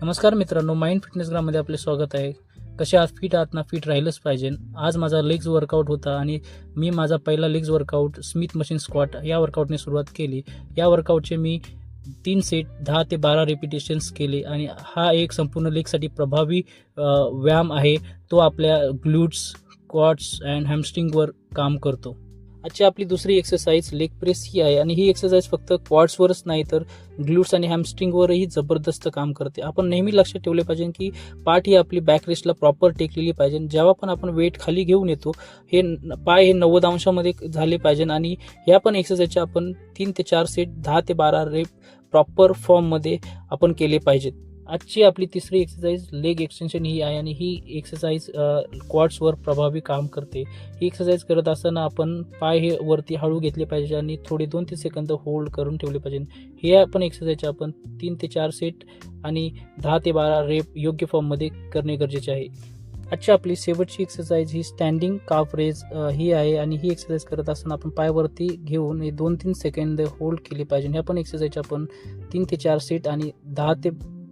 नमस्कार मित्रांनो, mind fitness ग्राममध्ये आपले स्वागत आहे. कसे आहात? फिट आहात ना? फिट राहिलंच पाहिजे. आज माझा लेग्स वर्कआउट होता आणि मी माझा पहिला legs workout Smith machine squat या वर्कआउटने सुरुवात केली. या वर्कआउटचे मी 3 सेट 10 ते 12 रिपिटेशन्स केले आणि हा एक संपूर्ण लेगसाठी प्रभावी व्यायाम आहे. तो आपल्या ग्लूट्स, क्वाड्स अँड हॅमस्ट्रिंगवर काम करतो. आजची आपली दुसरी एक्सरसाइज लेग प्रेस ही आहे आणि ही एक्सरसाइज फक्त क्वाड्सवरच नाही तर ग्लूट्स आणि हॅमस्ट्रिंगवरही जबरदस्त काम करते. आपण नेहमी लक्षात ठेवले पाहिजे की पाठ ही आपली बॅक रेस्टला प्रॉपर टेकलेली पाहिजे. जेव्हा पण आपण वेट खाली घेऊन येतो पाय हे 90 अंशामध्ये झाले पाहिजे आणि ह्या पण एक्सरसाइजचे आपण 3 ते 4 सेट 10 ते 12 रेप प्रॉपर फॉर्ममध्ये आपण केले पाहिजेत. आजची आपली तिसरी एक्सरसाइज लेग एक्सटेन्शन ही आहे आणि ही एक्सरसाइज क्वाड्सवर प्रभावी काम करते. ही एक्सरसाइज करत असताना आपण पाय हे वरती हळू घेतले पाहिजे आणि थोडे 2 ते सेकंद होल्ड करून ठेवले पाहिजे. हे आपण एक्सरसाइजचे आपण 3 ते 4 सेट आणि 10 ते 12 रेप योग्य फॉर्ममध्ये करणे गरजेचे आहे. आजची आपली शेवटची एक्सरसाइज ही स्टँडिंग काफ रेज ही आहे आणि ही एक्सरसाइज करत असताना आपण पायावरती घेऊन 2-3 सेकंद होल्ड केले पाहिजे. ह्या पण एक्सरसाइजचे आपण 3 ते 4 सेट आणि 10 ते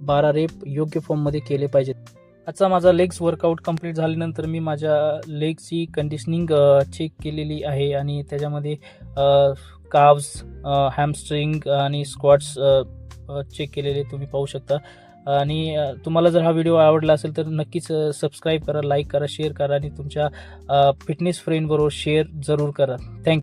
12 रेप योग्य फॉर्ममध्ये केले पाहिजेत. आजचा माझा लेग्स वर्कआउट कंप्लीट झाल्यानंतर मी माझ्या लेगची कंडिशनिंग चेक केलेली आहे आणि त्याच्यामध्ये काव्स, हॅमस्ट्रिंग आणि स्क्वॉट्स चेक केलेले तुम्ही पाहू शकता. आणि तुम्हाला जर हा व्हिडिओ आवडला असेल तर नक्कीच सबस्क्राईब करा, लाईक करा, शेअर करा आणि तुमच्या फिटनेस फ्रेंडबरोबर शेअर जरूर करा. थँक्यू.